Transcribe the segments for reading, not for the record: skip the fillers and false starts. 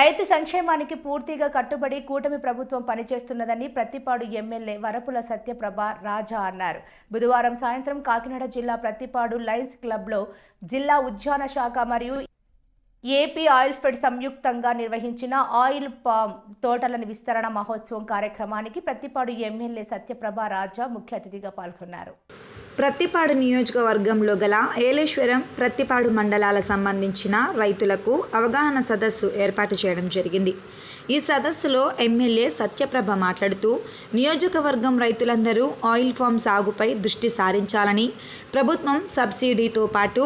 రైతు సంక్షేమానికి పూర్తిగా కట్టుబడి కూటమి ప్రభుత్వం పనిచేస్తున్నదని ప్రత్తిపాడు ఎమ్మెల్యే వరపుల సత్యప్రభ రాజా అన్నారు. బుధవారం సాయంత్రం కాకినాడ జిల్లా ప్రత్తిపాడు లయన్స్ క్లబ్లో జిల్లా ఉద్యాన శాఖ మరియు ఏపీ ఆయిల్ ఫెడ్ సంయుక్తంగా నిర్వహించిన ఆయిల్ పామ్ తోటల విస్తరణ మహోత్సవం కార్యక్రమానికి ప్రత్తిపాడు ఎమ్మెల్యే సత్యప్రభ రాజా ముఖ్య అతిథిగా పాల్గొన్నారు. ప్రత్తిపాడు నియోజకవర్గంలో గల ఏలేశ్వరం, ప్రత్తిపాడు మండలాల సంబంధించిన రైతులకు అవగాహన సదస్సు ఏర్పాటు చేయడం జరిగింది. ఈ సదస్సులో ఎమ్మెల్యే సత్యప్రభ మాట్లాడుతూ నియోజకవర్గం రైతులందరూ ఆయిల్ ఫామ్ సాగుపై దృష్టి సారించాలని, ప్రభుత్వం సబ్సిడీతో పాటు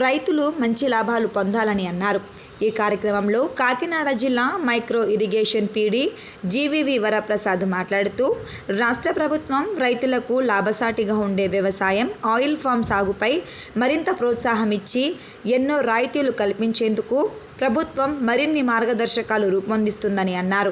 రైతులు మంచి లాభాలు పొందాలని అన్నారు. ఈ కార్యక్రమంలో కాకినాడ జిల్లా మైక్రో ఇరిగేషన్ పీడీ జీవీవి వరప్రసాద్ మాట్లాడుతూ రాష్ట్ర ప్రభుత్వం రైతులకు లాభసాటిగా ఉండే వ్యవసాయం ఆయిల్ ఫామ్ సాగుపై మరింత ప్రోత్సాహం ఇచ్చి ఎన్నో రాయితీలు కల్పించేందుకు ప్రభుత్వం మరిన్ని మార్గదర్శకాలు రూపొందిస్తుందని అన్నారు.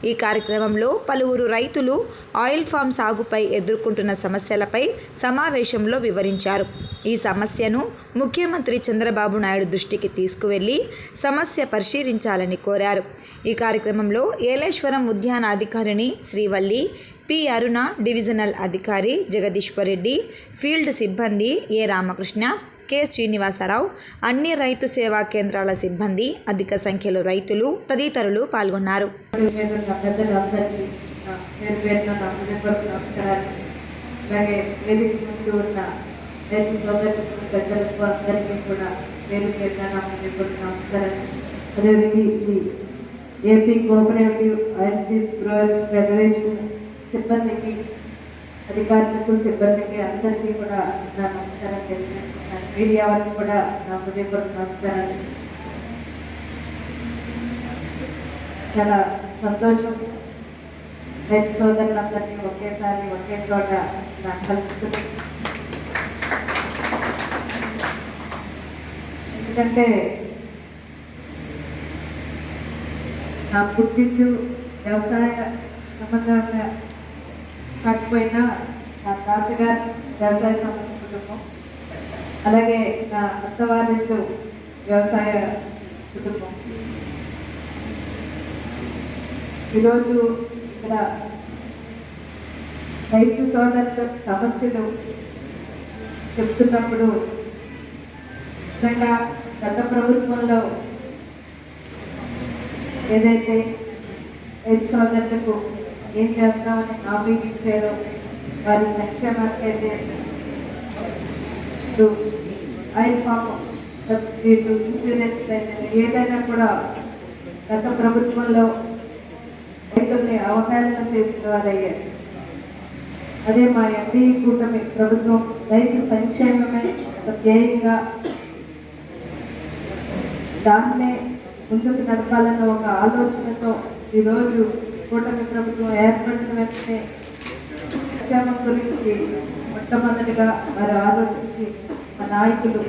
ఈ కార్యక్రమంలో పలువురు రైతులు ఆయిల్ ఫామ్ సాగుపై ఎదుర్కొంటున్న సమస్యలపై సమావేశంలో వివరించారు. ఈ సమస్యను ముఖ్యమంత్రి చంద్రబాబు నాయుడు దృష్టికి తీసుకువెళ్లి సమస్య పరిశీలించాలని కోరారు. ఈ కార్యక్రమంలో ఏలేశ్వరం ఉద్యాన అధికారిని శ్రీవల్లి, పి అరుణ, డివిజనల్ అధికారి జగదీశ్వర్ రెడ్డి, ఫీల్డ్ సిబ్బంది ఏ రామకృష్ణ, కె శ్రీనివాసరావు, అన్ని రైతు సేవా కేంద్రాల సిబ్బంది, అధిక సంఖ్యలో రైతులు తదితరులు పాల్గొన్నారు. AP cooperative oil seeds growers federation సిబ్బందికి, అధికారులకు, సిబ్బందికి అందరికీ కూడా నా నమస్కారం తెలియజేస్తున్నాను. మీడియా వారికి కూడా నా హృదయపూర్వక నమస్కారాలు. చాలా సంతోషం రైతు సోదరులందరినీ ఒకేసారి ఒకే చోట నాకు కలుపుతుంది. ఎందుకంటే నా పుట్టించు వ్యవసాయ సంబంధంగా కాకపోయినా నా తాతగారు వ్యవసాయ సంబంధ కుటుంబం, అలాగే నా అత్తవారిల్లు వ్యవసాయ కుటుంబం. ఈరోజు ఇక్కడ రైతు సోదరుల సమస్యలు చెప్తున్నప్పుడు నిజంగా గత ప్రభుత్వంలో ఏదైతే రైతు సోదరులకు ఏం చేస్తామని హామీ ఇచ్చారో వారి సంక్షేమానికి అయితే ఆయిల్ ఫామ్ సబ్సిడీలు, ఇన్సూరెన్స్ ఏదైనా కూడా గత ప్రభుత్వంలో రైతుల్ని అవహేళన చేసిన వారయ్యారు. అదే మా ఎన్డీఏ కూటమి ప్రభుత్వం రైతు సంక్షేమమే ఒక ధ్యేయంగా దాన్నే ముందుకు నడపాలన్న ఒక ఆలోచనతో ఈరోజు కూటమి ప్రభుత్వం ఏర్పడిన వెంటనే సంక్షేమం గురించి మొట్టమొదటిగా వారు ఆలోచించి మా నాయకులు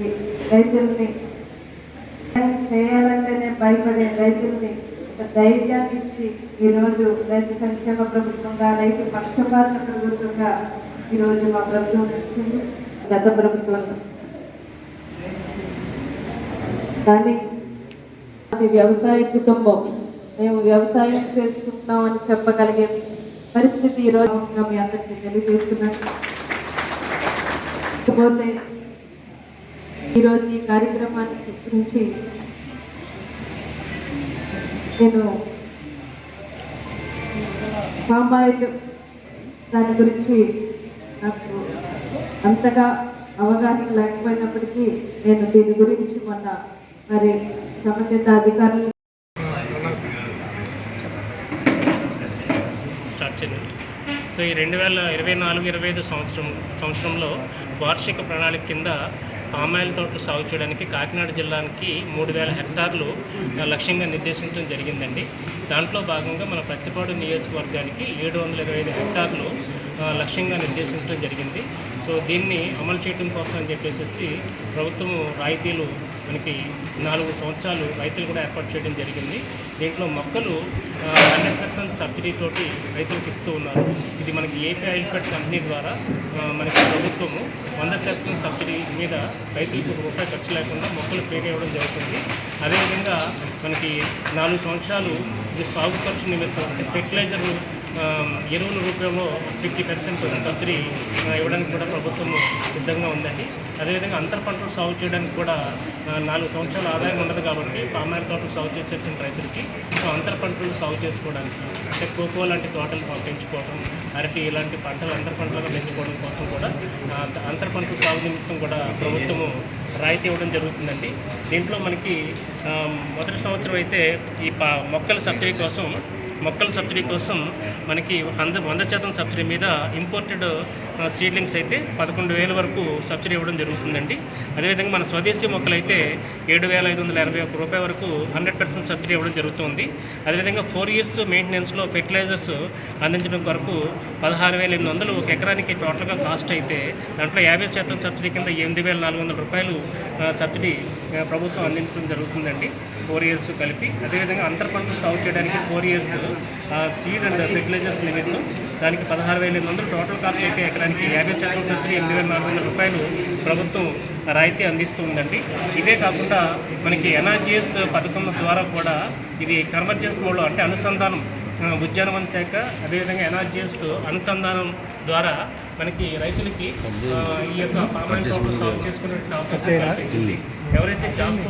ఈ రైతుల్ని చేయాలంటేనే భయపడే రైతుల్ని ఒక ధైర్యాన్ని ఇచ్చి ఈరోజు రైతు సంక్షేమ ప్రభుత్వంగా, రైతు పక్షపాత ప్రభుత్వంగా ఈరోజు మా ప్రభుత్వం నడిచింది గత ప్రభుత్వంలో. కానీ అది వ్యవసాయ కుటుంబం, మేము వ్యవసాయం చేసుకుంటున్నామని చెప్పగలిగే పరిస్థితి ఈరోజు మీ అందరికీ తెలియజేస్తున్నాను. పోతే ఈరోజు ఈ కార్యక్రమానికి గురించి నేను పామ్ ఆయిల్ దాని గురించి నాకు అంతగా అవగాహన లేకపోయినప్పటికీ నేను దీని గురించి మొన్న మరి సంబంధిత అధికారులు సో ఈ 2024-25 సంవత్సరంలో వార్షిక ప్రణాళిక కింద పామాయిల్ తోటలు సాగు చేయడానికి కాకినాడ జిల్లానికి 3000 హెక్టార్లు లక్ష్యంగా నిర్దేశించడం జరిగిందండి. దాంట్లో భాగంగా మన ప్రత్తిపాడు నియోజకవర్గానికి 725 హెక్టార్లు లక్ష్యంగా నిర్దేశించడం జరిగింది. సో దీన్ని అమలు చేయడం కోసం అని చెప్పేసి ప్రభుత్వం రాయితీలు మనకి 4 సంవత్సరాలు రైతులు కూడా ఏర్పాటు చేయడం జరిగింది. దీంట్లో మొక్కలు 100% సబ్సిడీతోటి రైతులకు ఇస్తూ ఉన్నారు. ఇది మనకి ఏపీ ఆయిల్ ఫెడ్ కంపెనీ ద్వారా మనకి ప్రభుత్వము 100% సబ్సిడీ మీద రైతులకు ₹1 ఖర్చు లేకుండా మొక్కలు ఫ్రీగా ఇవ్వడం జరుగుతుంది. అదేవిధంగా మనకి 4 సంవత్సరాలు ఇది సాగు ఖర్చు నిమిత్తం అంటే ఫెర్టిలైజర్ ఎరువుల రూపంలో 50% సబ్సిడీ ఇవ్వడానికి కూడా ప్రభుత్వం సిద్ధంగా ఉందండి. అదేవిధంగా అంతర పంటలు సాగు చేయడానికి కూడా 4 సంవత్సరాల ఆదాయం ఉండదు కాబట్టి పామాయిల్ తోటలు సాగు చేసేటువంటి రైతులకి అంతర పంటలు సాగు చేసుకోవడానికి అంటే కోకో లాంటి తోటలు పెంచుకోవడం, అరటి ఇలాంటి పంటలు అంతర పంటలుగా పెంచుకోవడం కోసం కూడా అంతర పంటల సాగు నిమిత్తం కూడా ప్రభుత్వము రాయితీ ఇవ్వడం జరుగుతుందండి. దీంట్లో మనకి మొదటి సంవత్సరం అయితే ఈ మొక్కల సబ్సిడీ కోసం మనకి 100% సబ్సిడీ మీద ఇంపోర్టెడ్ సీడ్లింగ్స్ అయితే 11,000 వరకు సబ్సిడీ ఇవ్వడం జరుగుతుందండి. అదేవిధంగా మన స్వదేశీ మొక్కలు అయితే ₹7,581 వరకు 100% సబ్సిడీ ఇవ్వడం జరుగుతుంది. అదేవిధంగా 4 years మెయింటెనెన్స్లో ఫెర్టిలైజర్స్ అందించడం కొరకు 16,800 ఒక ఎకరానికి టోటల్గా కాస్ట్ అయితే దాంట్లో 50% సబ్సిడీ కింద ₹8,400 సబ్సిడీ ప్రభుత్వం అందించడం జరుగుతుందండి 4 years కలిపి. అదేవిధంగా అంతర పంటలు సాగు చేయడానికి 4 years సీడ్ అండ్ ఫెర్టిలైజర్స్ నిమిత్తం దానికి 16,800 టోటల్ కాస్ట్ అయితే ఎకరానికి 50% సబ్సిడీ ₹8,400 ప్రభుత్వం రాయితీ అందిస్తూ ఉందండి. ఇదే కాకుండా మనకి ఎన్ఆర్జీఎస్ పథకం ద్వారా కూడా ఇది కన్వర్జెన్స్ మోడ్లో అంటే అనుసంధానం ఉద్యానవన శాఖ అదేవిధంగా ఎన్ఆర్జీఎస్ అనుసంధానం ద్వారా మనకి రైతులకి ఈ యొక్క పామాయిల్ తోటలు సాగు చేసుకునే అవకాశం కల్పించింది. ఎవరైతే జాబ్